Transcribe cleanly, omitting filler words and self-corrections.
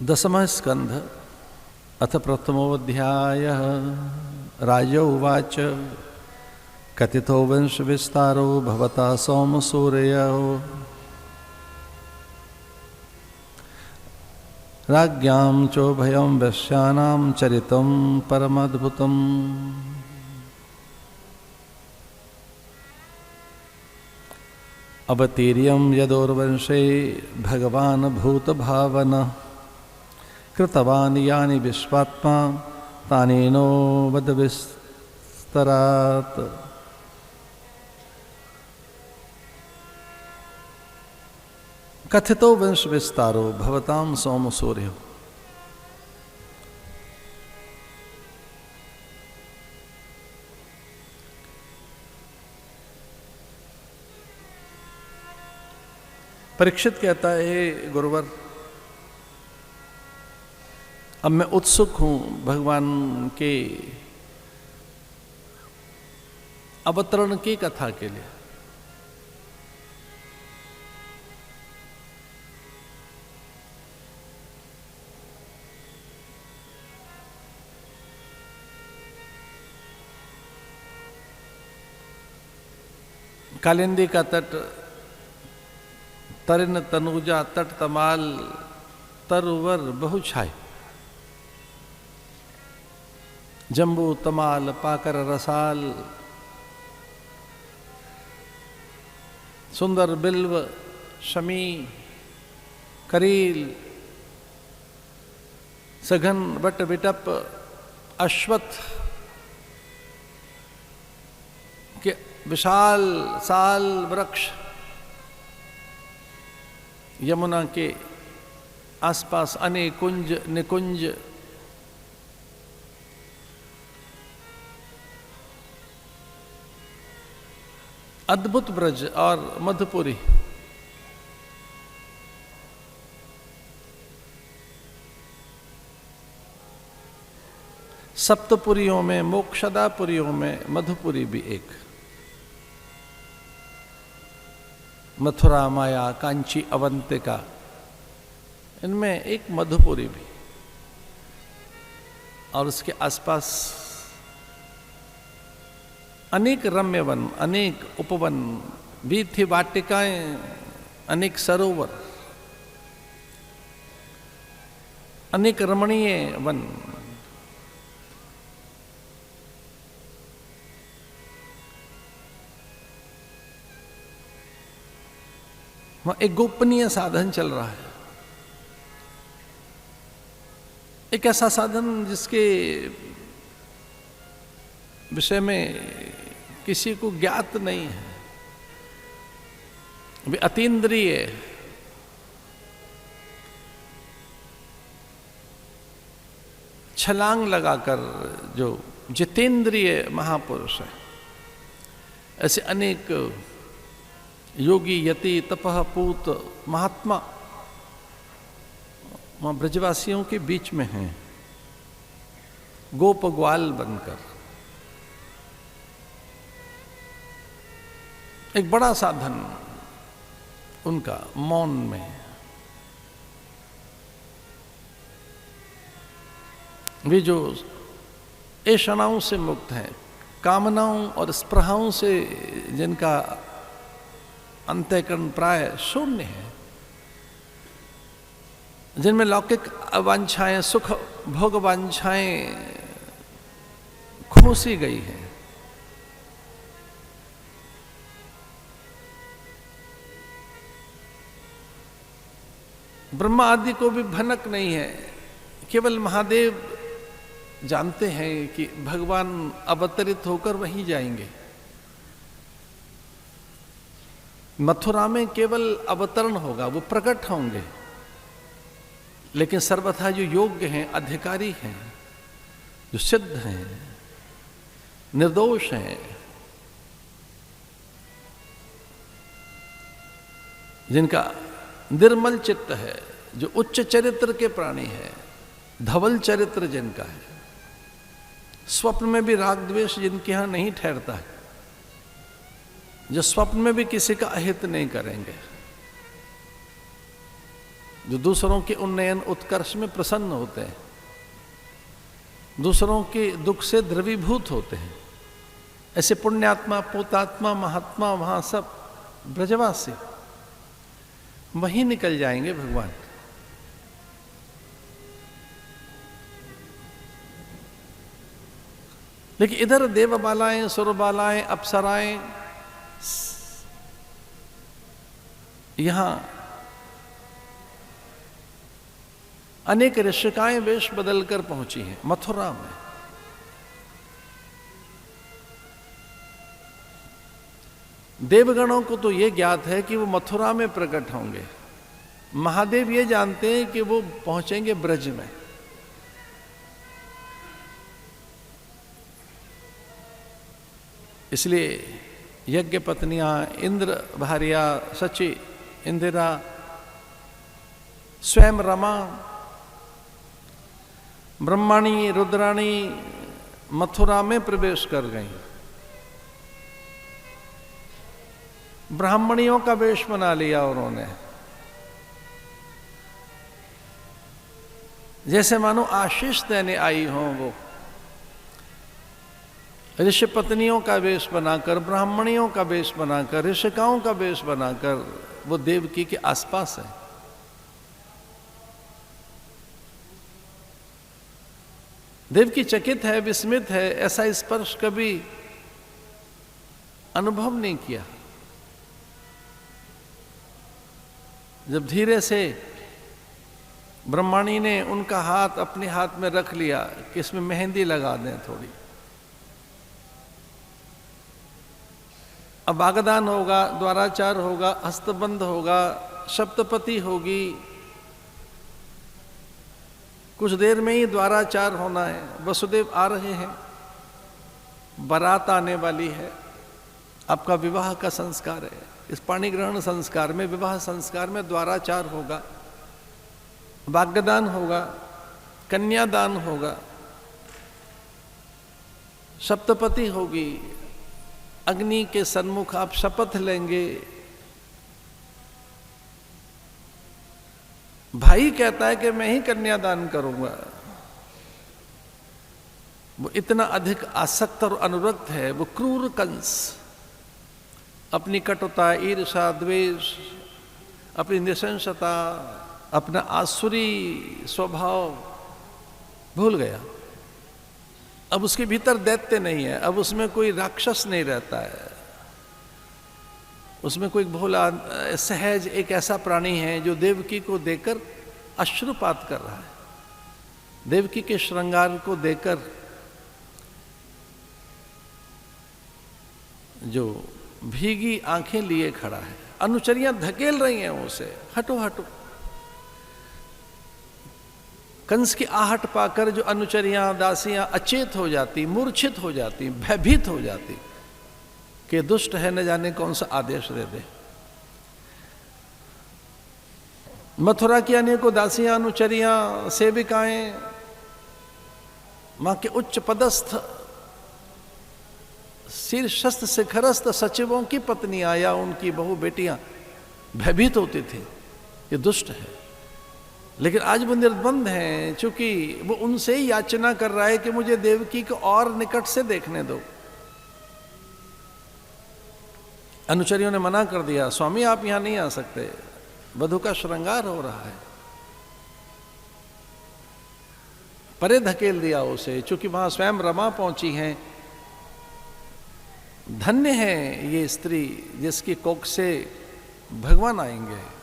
दशमः स्कंध अथ प्रथमोऽध्यायः। राज उवाच कथितो वंश विस्तारो भवता सोमसूर्ययो राज्ञां चोभयं वैश्यानां चरितं परमद्भुतम्। अवतीर्यं यदोर्वंशे भगवान् भूतभावनः कृतवान् यानि विश्वात्मा तानेनो वद विस्तरात्। कथितो वंश विस्तारो भवतां सोम सूर्यो। परीक्षित कहता है, गुरुवर अब मैं उत्सुक हूं भगवान के अवतरण की कथा के लिए। कालिंदी का तट, तरिन तनुजा तट तमाल, तरुवर बहुछाई, जम्बू तमाल पाकर रसाल, सुंदर बिल्व शमी करील, सघन बट बिटप अश्वत्थ के विशाल साल वृक्ष, यमुना के आसपास अनेक कुंज निकुंज, अद्भुत ब्रज और मधुपुरी, सप्तपुरियों में मोक्षदापुरियों में मधुपुरी भी एक, मथुरा माया कांची अवंतिका, इनमें एक मधुपुरी भी, और उसके आसपास अनेक रम्य वन, अनेक उपवन, वीथि वाटिकाएं, अनेक सरोवर, अनेक रमणीय वन। वहां एक गोपनीय साधन चल रहा है, एक ऐसा साधन जिसके विषय में किसी को ज्ञात नहीं है, वे अतीन्द्रिय, छलांग लगाकर जो जितेंद्रिय महापुरुष है, ऐसे अनेक योगी यति तपः पूत महात्मा वहां ब्रजवासियों के बीच में हैं, गोप ग्वाल बनकर। एक बड़ा साधन उनका मौन में, वे जो ऐषणाओं से मुक्त हैं, कामनाओं और स्पृहाओं से जिनका अंतःकरण प्राय शून्य है, जिनमें लौकिक वांछाएं, सुख भोग वांछाएं खोसी गई हैं, ब्रह्मा आदि को भी भनक नहीं है, केवल महादेव जानते हैं कि भगवान अवतरित होकर वहीं जाएंगे। मथुरा में केवल अवतरण होगा, वो प्रकट होंगे, लेकिन सर्वथा जो योग्य हैं, अधिकारी हैं, जो सिद्ध हैं, निर्दोष हैं, जिनका निर्मल चित्त है, जो उच्च चरित्र के प्राणी है, धवल चरित्र जिनका है, स्वप्न में भी राग द्वेष जिनके यहां नहीं ठहरता है, जो स्वप्न में भी किसी का अहित नहीं करेंगे, जो दूसरों के उन्नयन उत्कर्ष में प्रसन्न होते हैं, दूसरों के दुख से द्रवीभूत होते हैं, ऐसे पुण्यात्मा, पोतात्मा, महात्मा वहां सब ब्रजवासी वहीं निकल जाएंगे भगवान। लेकिन इधर देवबालाएं, सुरबालाएं, अप्सराएं यहां अनेक ऋषिकाएं वेश बदलकर पहुंची हैं मथुरा में। देवगणों को तो यह ज्ञात है कि वो मथुरा में प्रकट होंगे, महादेव ये जानते हैं कि वो पहुंचेंगे ब्रज में। इसलिए यज्ञ पत्नियां, इंद्र भार्या, सची, इंदिरा, स्वयं रमा, ब्रह्माणी, रुद्राणी मथुरा में प्रवेश कर गईं। ब्राह्मणियों का वेश बना लिया उन्होंने, जैसे मानो आशीष देने आई हो। वो ऋषि पत्नियों का वेश बनाकर, ब्राह्मणियों का वेश बनाकर, ऋषिकाओं का वेश बनाकर वो देवकी के आसपास है। देवकी चकित है, विस्मित है, ऐसा स्पर्श कभी अनुभव नहीं किया। जब धीरे से ब्रह्माणी ने उनका हाथ अपने हाथ में रख लिया कि इसमें मेहंदी लगा दें थोड़ी, अब आगदान होगा, द्वाराचार होगा, हस्तबंध होगा, सप्तपति होगी, कुछ देर में ही द्वाराचार होना है। वसुदेव आ रहे हैं, बारात आने वाली है, आपका विवाह का संस्कार है। इस पाणी ग्रहण संस्कार में, विवाह संस्कार में द्वाराचार होगा, वाग्दान होगा, कन्यादान होगा, सप्तपति होगी, अग्नि के सन्मुख आप शपथ लेंगे। भाई कहता है कि मैं ही कन्यादान करूंगा। वो इतना अधिक आसक्त और अनुरक्त है, वो क्रूर कंस अपनी कटुता, ईर्षा, द्वेष, अपनी नृशंसता, अपना आसुरी स्वभाव भूल गया। अब उसके भीतर दैत्य नहीं है, अब उसमें कोई राक्षस नहीं रहता है, उसमें कोई भोला सहज एक ऐसा प्राणी है जो देवकी को देकर अश्रुपात कर रहा है। देवकी के श्रृंगार को देकर जो भीगी आंखें लिए खड़ा है, अनुचरियां धकेल रही हैं उसे, हटो हटो। कंस की आहट पाकर जो अनुचरियां, दासियां अचेत हो जाती, मूर्छित हो जाती, भयभीत हो जाती कि दुष्ट है, न जाने कौन सा आदेश दे दे। मथुरा की अनेकों दासियां, अनुचरियां, सेविकाएं, मां के उच्च पदस्थ शीर्षस्थ शिखरस्थ सचिवों की पत्नियां या उनकी बहु बेटियां भयभीत होती थी, ये दुष्ट है। लेकिन आज वो निर्बंध हैं, चूंकि वो उनसे ही याचना कर रहा है कि मुझे देवकी को और निकट से देखने दो। अनुचरियों ने मना कर दिया, स्वामी आप यहां नहीं आ सकते, वधू का श्रृंगार हो रहा है। परे धकेल दिया उसे, चूंकि वहां स्वयं रमा पहुंची हैं। धन्य है ये स्त्री जिसकी कोख से भगवान आएंगे।